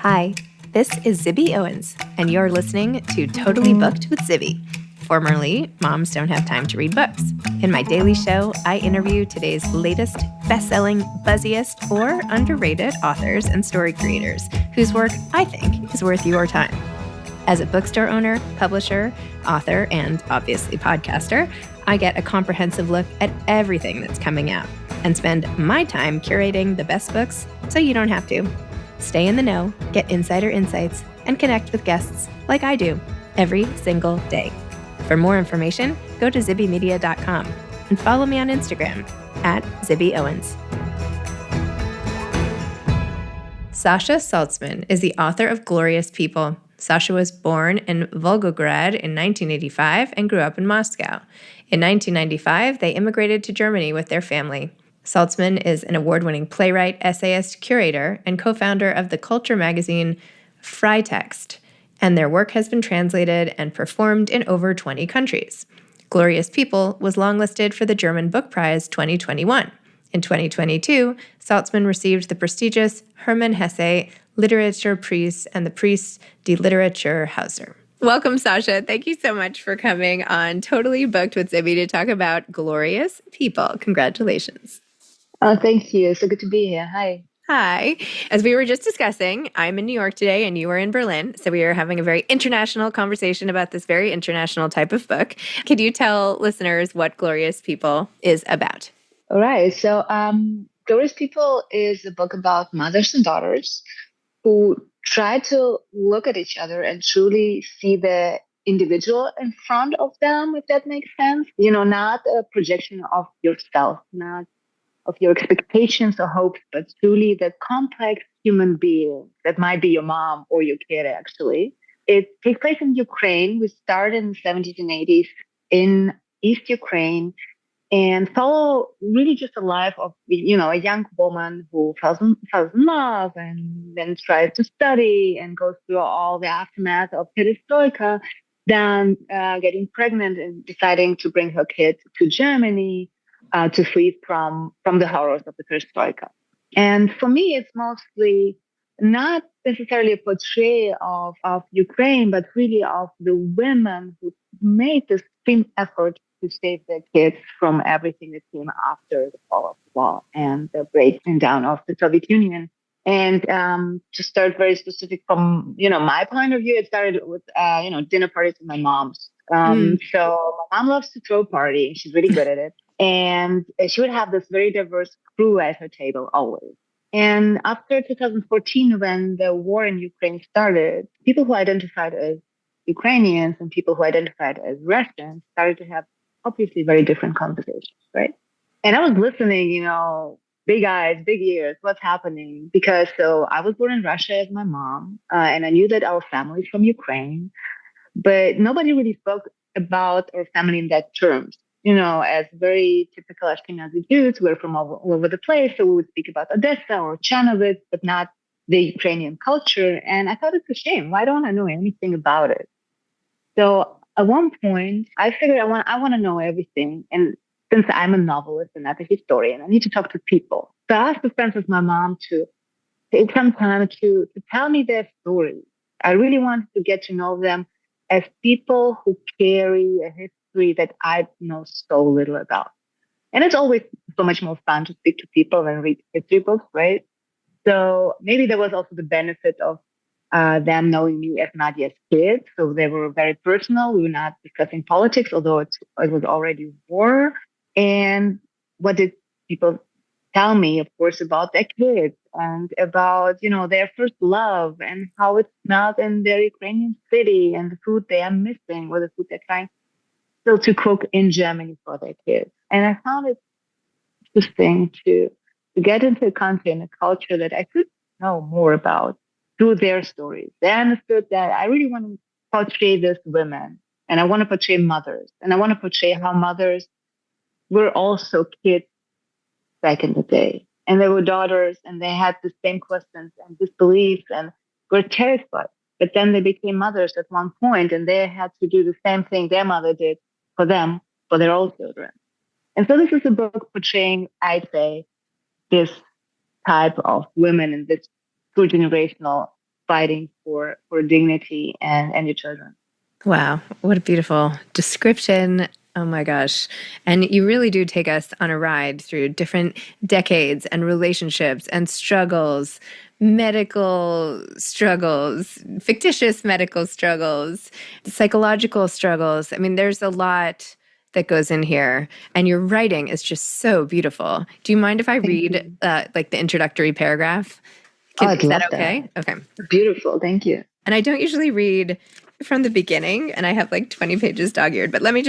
Hi, this is Zibby Owens, and you're listening to Totally Booked with Zibby, formerly Moms Don't Have Time to Read Books. In my daily show, I interview today's latest best-selling, buzziest, or underrated authors and story creators whose work I think is worth your time. As a bookstore owner, publisher, author, and obviously podcaster, I get a comprehensive look at everything that's coming out and spend my time curating the best books so you don't have to. Stay in the know, get insider insights, and connect with guests like I do every single day. For more information, go to zibbymedia.com and follow me on Instagram at Zibby Owens. Sasha Salzmann is the author of Glorious People. Sasha was born in Volgograd in 1985 and grew up in Moscow. In 1995, they immigrated to Germany with their family. Salzmann is an award-winning playwright, essayist, curator, and co-founder of the culture magazine Freitext, and their work has been translated and performed in over 20 countries. Glorious People was longlisted for the German Book Prize 2021. In 2022, Salzmann received the prestigious Hermann Hesse Literaturpreis and the Prix de Literatur Hauser. Welcome, Sasha. Thank you so much for coming on Totally Booked with Zibby to talk about Glorious People. Congratulations. Oh, thank you. So good to be here. Hi. Hi. As we were just discussing, I'm in New York today and you are in Berlin. So we are having a very international conversation about this very international type of book. Could you tell listeners what Glorious People is about? All right. So Glorious People is a book about mothers and daughters who try to look at each other and truly see the individual in front of them, if that makes sense. You know, not a projection of yourself, not of your expectations or hopes, but truly the complex human being that might be your mom or your kid, actually. It takes place in Ukraine. We started in the 70s and 80s in East Ukraine and follow really just a life of, you know, a young woman who falls in love and then tries to study and goes through all the aftermath of perestroika, then getting pregnant and deciding to bring her kid to Germany to flee from the horrors of the perestroika. And for me, it's mostly not necessarily a portrayal of Ukraine, but really of the women who made this extreme effort to save their kids from everything that came after the fall of the wall and the breaking down of the Soviet Union. And to start very specific from, you know, my point of view, it started with, dinner parties with my mom's. So my mom loves to throw a party. She's really good at it. And she would have this very diverse crew at her table always. And after 2014, when the war in Ukraine started, people who identified as Ukrainians and people who identified as Russians started to have obviously very different conversations, right? And I was listening, you know, big eyes, big ears, what's happening? Because so I was born in Russia as my mom, and I knew that our family is from Ukraine, but nobody really spoke about our family in that terms. You know, as very typical Ashkenazi Jews, we're from all over the place, so we would speak about Odessa or Chernovitz, but not the Ukrainian culture. And I thought it's a shame. Why don't I know anything about it? So at one point, I figured I want to know everything. And since I'm a novelist and not a historian, I need to talk to people. So I asked the friends of my mom to take some time to tell me their stories. I really wanted to get to know them as people who carry a history that I know so little about. And it's always so much more fun to speak to people than read history books, right? So maybe there was also the benefit of them knowing me as Nadia's kid. So they were very personal. We were not discussing politics, although it was already war. And what did people tell me, of course, about their kids and about, you know, their first love and how it smelled in their Ukrainian city and the food they are missing or the food they're trying still to cook in Germany for their kids. And I found it interesting to get into a country and a culture that I could know more about through their stories. They understood that I really want to portray these women and I want to portray mothers and I want to portray how mothers were also kids back in the day. And they were daughters and they had the same questions and disbeliefs and were terrified. But then they became mothers at one point and they had to do the same thing their mother did for them, for their own children. And so this is a book portraying, I'd say, this type of women in this two generational fighting for dignity and your children. Wow, what a beautiful description. Oh my gosh. And you really do take us on a ride through different decades and relationships and struggles, medical struggles, fictitious medical struggles, psychological struggles. I mean, there's a lot that goes in here, and your writing is just so beautiful. Do you mind if I Thank read you. like the introductory paragraph? Oh, I'd Is that love okay? that. Okay. Beautiful. Thank you. And I don't usually read from the beginning, and I have like 20 pages dog-eared, but let me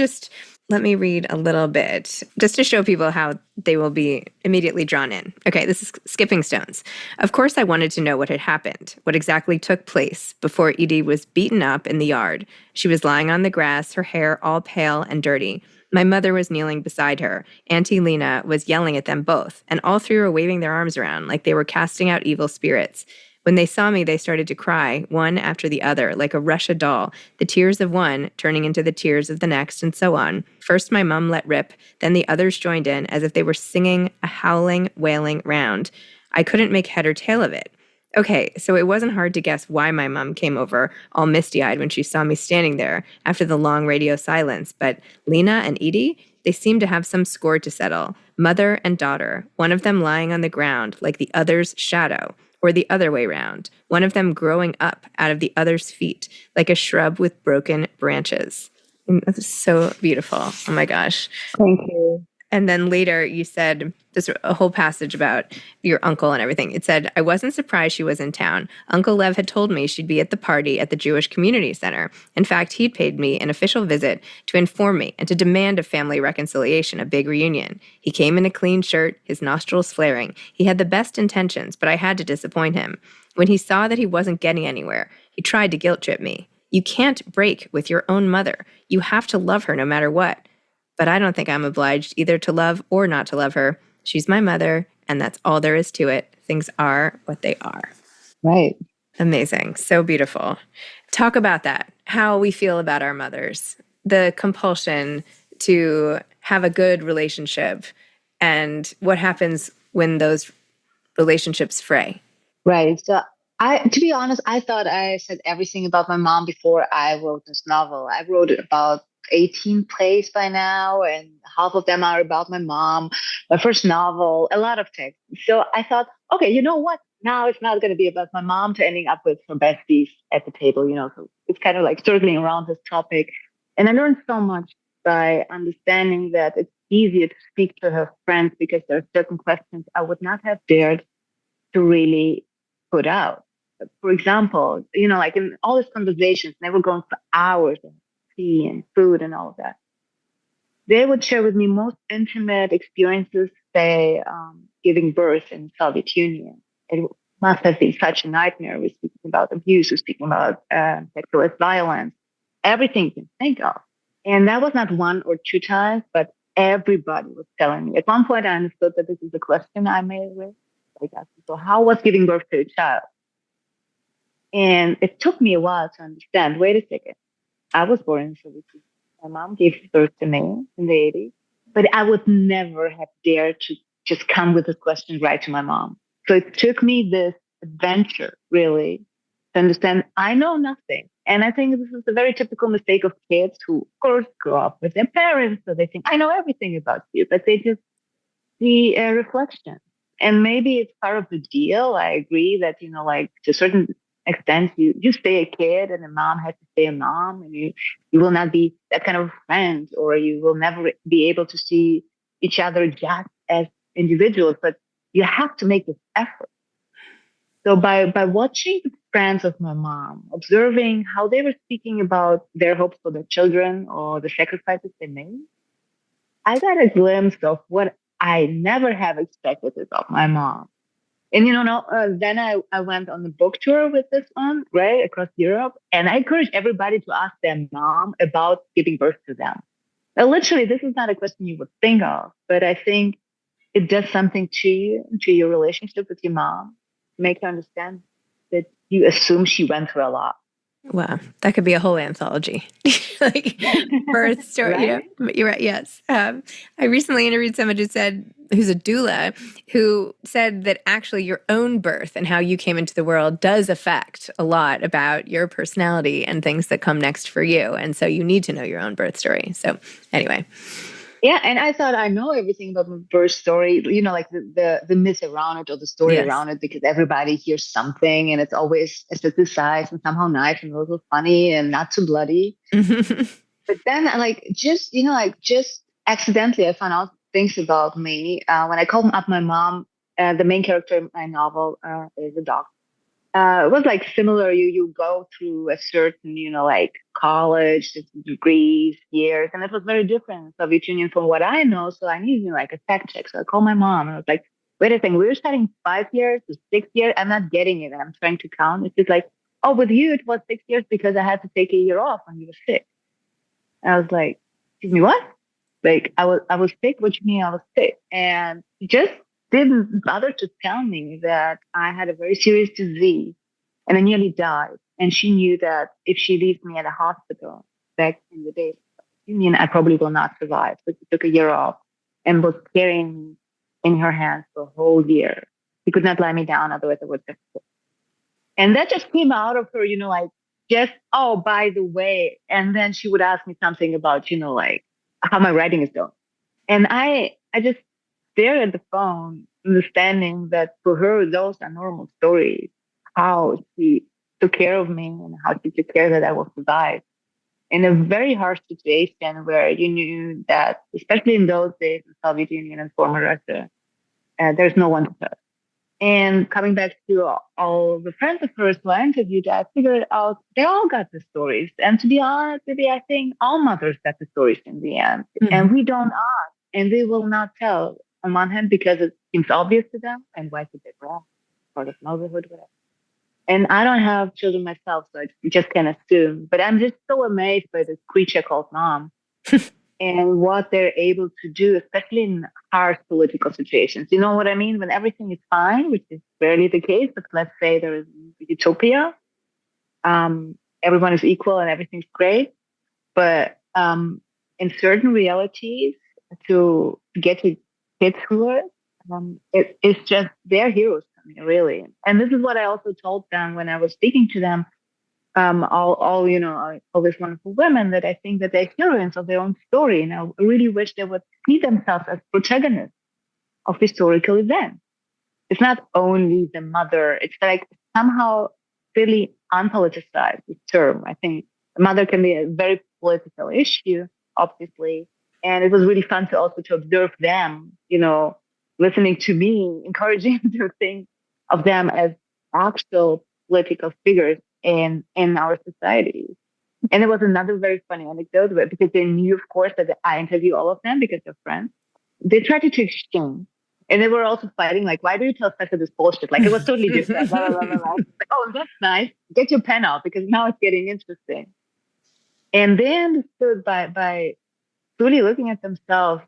read a little bit just to show people how they will be immediately drawn in. Okay, this is Skipping Stones. Of course, I wanted to know what had happened, what exactly took place before Edie was beaten up in the yard. She was lying on the grass, her hair all pale and dirty. My mother was kneeling beside her. Auntie Lena was yelling at them both, and all three were waving their arms around like they were casting out evil spirits. When they saw me, they started to cry, one after the other, like a Russia doll, the tears of one turning into the tears of the next, and so on. First, my mum let rip, then the others joined in, as if they were singing a howling, wailing round. I couldn't make head or tail of it. Okay, so it wasn't hard to guess why my mum came over all misty eyed when she saw me standing there after the long radio silence. But Lena and Edie, they seemed to have some score to settle. Mother and daughter, one of them lying on the ground like the other's shadow, or the other way round, one of them growing up out of the other's feet like a shrub with broken branches. And that's so beautiful. Oh my gosh. Thank you. And then later you said there's a whole passage about your uncle and everything. It said, I wasn't surprised she was in town. Uncle Lev had told me she'd be at the party at the Jewish Community Center. In fact, he'd paid me an official visit to inform me and to demand a family reconciliation, a big reunion. He came in a clean shirt, his nostrils flaring. He had the best intentions, but I had to disappoint him. When he saw that he wasn't getting anywhere, he tried to guilt trip me. You can't break with your own mother. You have to love her no matter what. But I don't think I'm obliged either to love or not to love her. She's my mother, and that's all there is to it. Things are what they are. Right. Amazing. So beautiful. Talk about that, how we feel about our mothers, the compulsion to have a good relationship, and what happens when those relationships fray. Right. So to be honest, I thought I said everything about my mom before I wrote this novel. I wrote about 18 plays by now, and half of them are about my mom. My first novel, a lot of text. So I thought, okay, you know what? Now it's not going to be about my mom to ending up with her besties at the table, So it's kind of like circling around this topic. And I learned so much by understanding that it's easier to speak to her friends because there are certain questions I would not have dared to really put out. For example, like in all these conversations, they were going for hours and tea and food and all of that. They would share with me most intimate experiences, say, giving birth in Soviet Union. It must have been such a nightmare. We're speaking about abuse, we're speaking about sexual violence, everything you can think of. And that was not one or two times, but everybody was telling me. At one point, I understood that this is a question I may raise. Like, so how was giving birth to a child? And it took me a while to understand, wait a second, I was born in Soviet Union. My mom gave birth to me in the 80s, but I would never have dared to just come with this question right to my mom. So it took me this adventure, really, to understand I know nothing. And I think this is a very typical mistake of kids who, of course, grow up with their parents. So they think, I know everything about you, but they just see a reflection. And maybe it's part of the deal. I agree that, like to a certain extent, you stay a kid and a mom has to stay a mom, and you will not be that kind of friend, or you will never be able to see each other just as individuals, but you have to make this effort. So by watching the friends of my mom, observing how they were speaking about their hopes for their children or the sacrifices they made, I got a glimpse of what I never have expected about my mom. And then I went on the book tour with this one, right, across Europe. And I encourage everybody to ask their mom about giving birth to them. Now, literally, this is not a question you would think of, but I think it does something to you, to your relationship with your mom, make you understand that you assume she went through a lot. Wow, that could be a whole anthology, like birth story. Right? You're right. Yes, I recently interviewed someone who's a doula, who said that actually your own birth and how you came into the world does affect a lot about your personality and things that come next for you, and so you need to know your own birth story. So, anyway. Yeah, and I thought I know everything about my birth story, like the myth around it or the story Yes. around it, because everybody hears something and it's always aestheticized and somehow nice and a little funny and not too bloody. But then I just accidentally I found out things about me. When I called up my mom, the main character in my novel is a doctor. It was like similar. You go through a certain, college degrees, years, and it was very different in Soviet Union from what I know. So I needed like a fact check. So I called my mom and I was like, "Wait a second, we were studying 5 years to 6 years. I'm not getting it. And I'm trying to count." It's just like, "Oh, with you it was 6 years because I had to take a year off when you were sick." And I was like, "Excuse me, what?" Like I was sick. What do you mean I was sick? And she just didn't bother to tell me that I had a very serious disease and I nearly died. And she knew that if she leaves me at a hospital back in the days of the Union, I probably will not survive. So she took a year off and was carrying me in her hands for a whole year. She could not lie me down, otherwise I would have. And that just came out of her, just, oh, by the way. And then she would ask me something about, how my writing is going. And I just stared at the phone, understanding that for her, those are normal stories. How she took care of me and how she took care that I will survive in a very harsh situation where you knew that, especially in those days in Soviet Union and former Russia, there's no one to trust. And coming back to all the friends of hers who I interviewed, I figured out they all got the stories. And to be honest with you, I think all mothers got the stories in the end. Mhm. And we don't ask, and they will not tell on one hand because it seems obvious to them, and why should they wrong? Part of motherhood, whatever. And I don't have children myself, so I just can assume. But I'm just so amazed by this creature called mom and what they're able to do, especially in harsh political situations. You know what I mean? When everything is fine, which is rarely the case, but let's say there is utopia, everyone is equal and everything's great. But in certain realities, to get to kids through it, it's just they're heroes to me, really. And this is what I also told them when I was speaking to them, all these wonderful women, that I think that they're heroines of their own story. And I really wish they would see themselves as protagonists of historical events. It's not only the mother, it's like somehow really unpoliticized, this term. I think the mother can be a very political issue, obviously. And it was really fun to also to observe them, listening to me, encouraging to think of them as actual political figures in our society. And it was another very funny anecdote because they knew, of course, that I interview all of them because they're friends. They tried to exchange. And they were also fighting, like, why do you tell Sasha this bullshit? Like, it was totally different. Blah, blah, blah, blah, blah. Like, oh, that's nice. Get your pen out because now it's getting interesting. And they understood by truly looking at themselves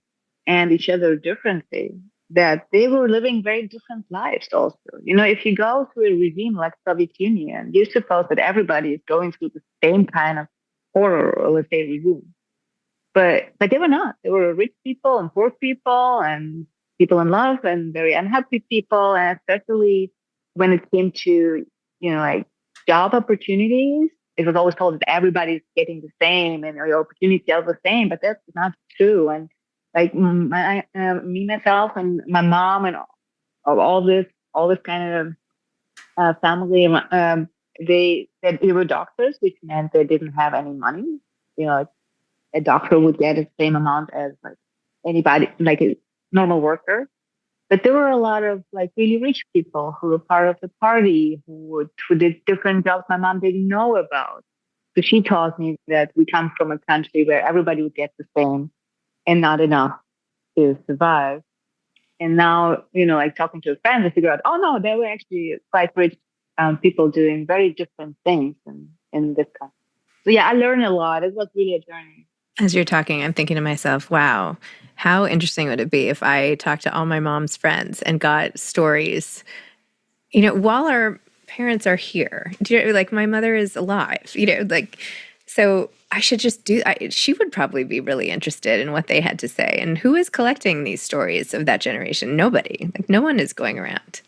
and each other differently that they were living very different lives also. If you go through a regime like Soviet Union, you suppose that everybody is going through the same kind of horror, or let's say regime. But they were not. There were rich people and poor people and people in love and very unhappy people. And especially when it came to, like job opportunities, it was always told that everybody's getting the same and your opportunities are the same, but that's not true. And like me, myself, and my mom, and all this kind of family, they said they were doctors, which meant they didn't have any money. Like a doctor would get the same amount as like anybody, like a normal worker. But there were a lot of like really rich people who were part of the party who did different jobs my mom didn't know about. So she taught me that we come from a country where everybody would get the same and not enough to survive. And now, like talking to friends, I figure out, oh no, there were actually quite rich people doing very different things in this country. So yeah, I learned a lot. It was really a journey. As you're talking, I'm thinking to myself, wow, how interesting would it be if I talked to all my mom's friends and got stories? While our parents are here. Like my mother is alive, like, so I should just she would probably be really interested in what they had to say. And who is collecting these stories of that generation? Nobody. Like no one is going around.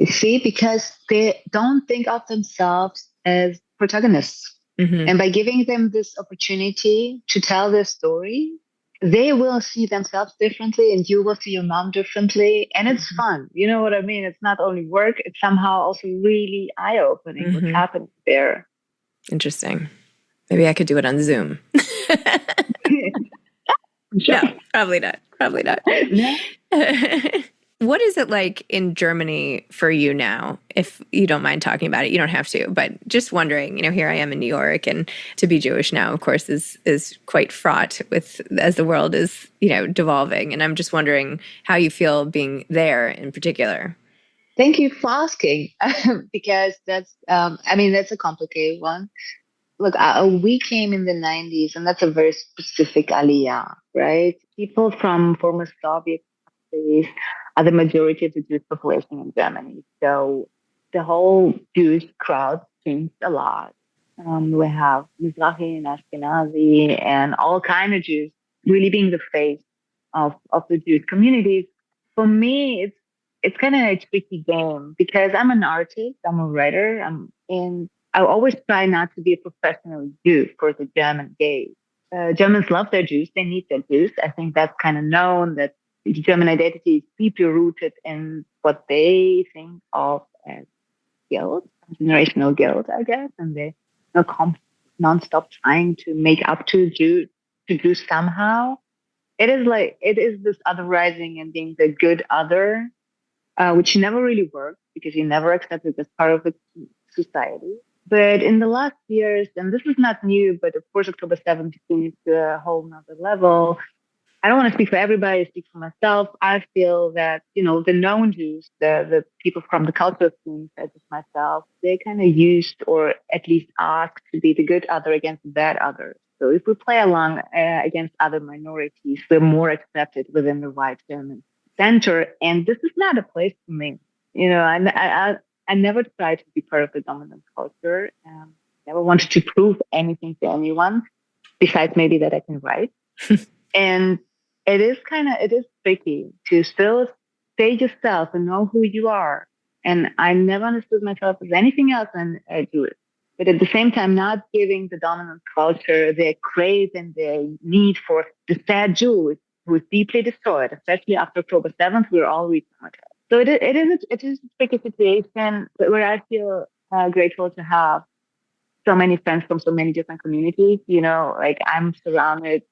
See, because they don't think of themselves as protagonists. Mm-hmm. And by giving them this opportunity to tell their story, they will see themselves differently and you will see your mom differently. And it's fun. You know what I mean? It's not only work, it's somehow also really eye-opening what's Mm-hmm. happening there. Interesting. Maybe I could do it on Zoom. Sure. No, probably not. Probably not. No. What is it like in Germany for you now? If you don't mind talking about it, you don't have to, but just wondering, here I am in New York, and to be Jewish now, of course, is quite fraught with as the world is, devolving. And I'm just wondering how you feel being there in particular. Thank you for asking, because that's that's a complicated one. Look, we came in the 90s, and that's a very specific aliyah, right? People from former Soviet countries are the majority of the Jewish population in Germany. So the whole Jewish crowd changed a lot. We have Mizrahi and Ashkenazi and all kind of Jews really being the face of the Jewish communities. For me, it's kind of a tricky game because I'm an artist, I'm a writer, and I always try not to be a professional Jew for the German gaze. Germans love their Jews; they need their Jews. I think that's kind of known that the German identity is deeply rooted in what they think of as guilt, generational guilt, I guess, and they non-stop trying to make up to Jews somehow. It is this other rising and being the good other, which never really worked because you never accepted as part of the society. But in the last years, and this is not new, but of course October 7th is a whole nother level. I don't want to speak for everybody, I speak for myself. I feel that, the known Jews, the people from the cultural scene, such as myself, they kind of used or at least asked to be the good other against the bad other. So if we play along against other minorities, we're more accepted within the white German center. And this is not a place for me. I never tried to be part of the dominant culture. Never wanted to prove anything to anyone, besides maybe that I can write. And it is tricky to still stay yourself and know who you are. And I never understood myself as anything else than a Jewish. But at the same time, not giving the dominant culture their crave and their need for the sad Jew who is deeply destroyed, especially after October 7th, we're all re-traumatized. So it is a tricky situation where I feel grateful to have so many friends from so many different communities. Like I'm surrounded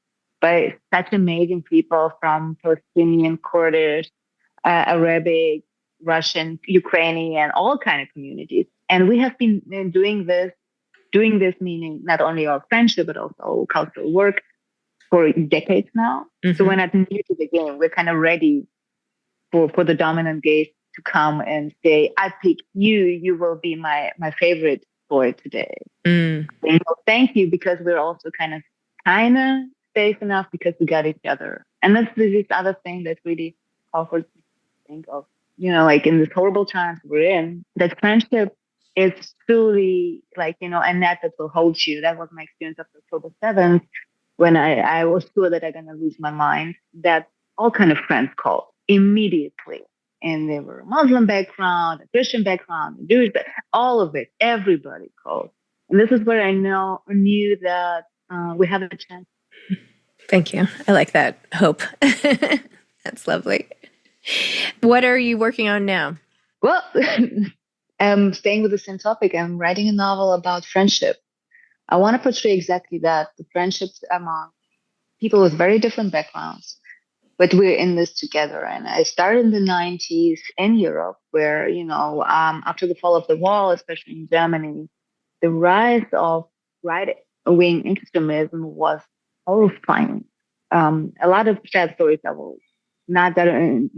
by such amazing people from Palestinian, Kurdish, Arabic, Russian, Ukrainian, all kind of communities. And we have been doing this meaning not only our friendship, but also cultural work for decades now. Mm-hmm. So we're not new to the game. We're kind of ready for the dominant gaze to come and say, I pick you, you will be my favorite boy today. Mm. Thank you, because we're also kind of safe enough because we got each other. And that's this other thing that really offers me to think of, like in this horrible times we're in, that friendship is truly like, a net that will hold you. That was my experience after October 7th, when I was sure that I'm going to lose my mind, that all kind of friends called immediately. And they were a Muslim background, a Christian background, a Jewish all of it, everybody called. And this is where I knew that we have a chance. Thank you. I like that hope. That's lovely. What are you working on now? Well, staying with the same topic, I'm writing a novel about friendship. I want to portray exactly that, the friendships among people with very different backgrounds, but we're in this together. And I started in the 90s in Europe, where, after the fall of the wall, especially in Germany, the rise of right-wing extremism was horrifying. A lot of sad stories I will not that in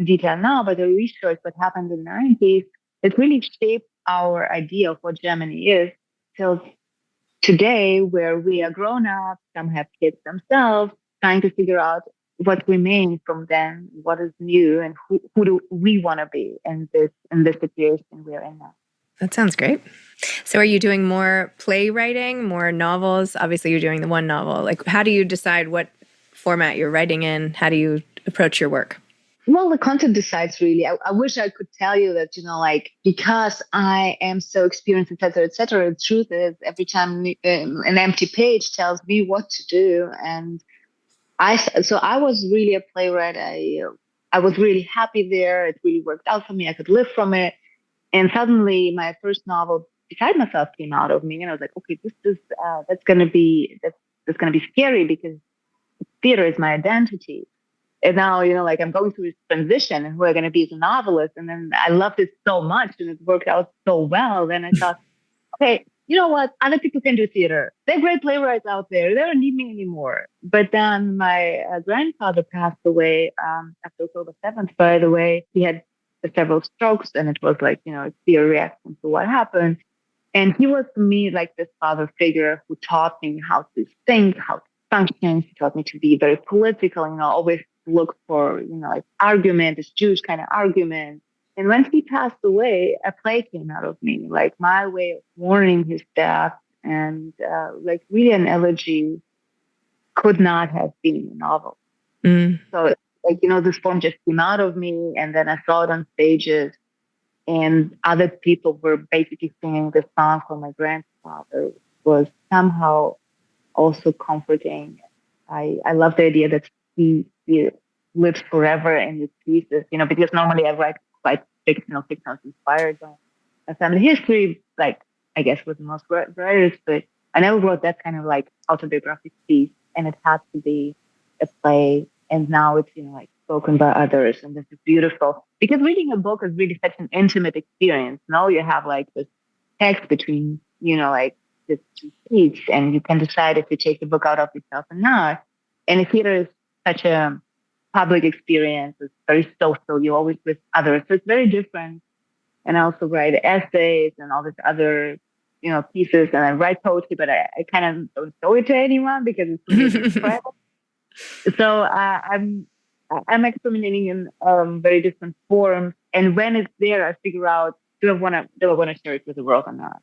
detail now, but the research what happened in the 90s, it really shaped our idea of what Germany is till today, where we are grown up, some have kids themselves, trying to figure out what remains from then, what is new, and who do we want to be in this situation we're in now. That sounds great. So are you doing more playwriting, more novels? Obviously, you're doing the one novel. Like, how do you decide what format you're writing in? How do you approach your work? Well, the content decides really. I wish I could tell you that, like, because I am so experienced, et cetera, et cetera. The truth is, every time an empty page tells me what to do. And so I was really a playwright. I was really happy there. It really worked out for me. I could live from it. And suddenly my first novel, Beside Myself, came out of me. And I was like, okay, that's going to be, that's going to be scary because theater is my identity. And now, like I'm going through this transition and who am I going to be as a novelist? And then I loved it so much and it worked out so well. Then I thought, okay, you know what? Other people can do theater. There are great playwrights out there. They don't need me anymore. But then my grandfather passed away after October 7th, by the way. He had several strokes and it was like, a fear reaction to what happened. And he was to me like this father figure who taught me how to think, how to function. He taught me to be very political, always look for, like argument, this Jewish kind of argument. And when he passed away, a play came out of me, like my way of mourning his death and like really an elegy could not have been a novel. So like, this form just came out of me and then I saw it on stages and other people were basically singing the song for my grandfather. It was somehow also comforting. I love the idea that he lives forever in his pieces, because normally I write quite fictional inspired by a family history, like I guess with most writers, but I never wrote that kind of like autobiographic piece, and it had to be a play. And now it's like spoken by others, and this is beautiful because reading a book is really such an intimate experience. Now you have like this text between like the two sheets, and you can decide if you take the book out of yourself or not. And the theater is such a public experience. It's very social. You're always with others. So it's very different. And I also write essays and all these other, pieces. And I write poetry, but I kind of don't show it to anyone because it's really private. So I'm experimenting in very different forms. And when it's there, I figure out, do I want to share it with the world or not?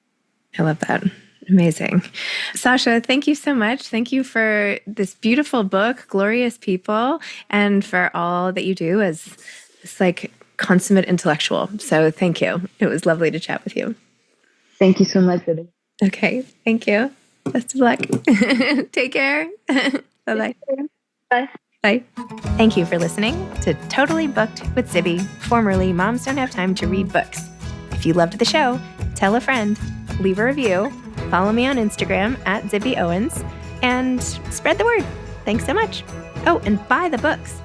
I love that. Amazing. Sasha, thank you so much. Thank you for this beautiful book, Glorious People, and for all that you do as this like consummate intellectual. So thank you. It was lovely to chat with you. Thank you so much, Zibby. Okay. Thank you. Best of luck. Take care. Bye-bye. Bye. Bye. Thank you for listening to Totally Booked with Zibby, formerly Moms Don't Have Time to Read Books. If you loved the show, tell a friend, leave a review, follow me on Instagram @ZibbyOwens, and spread the word. Thanks so much. Oh, and buy the books.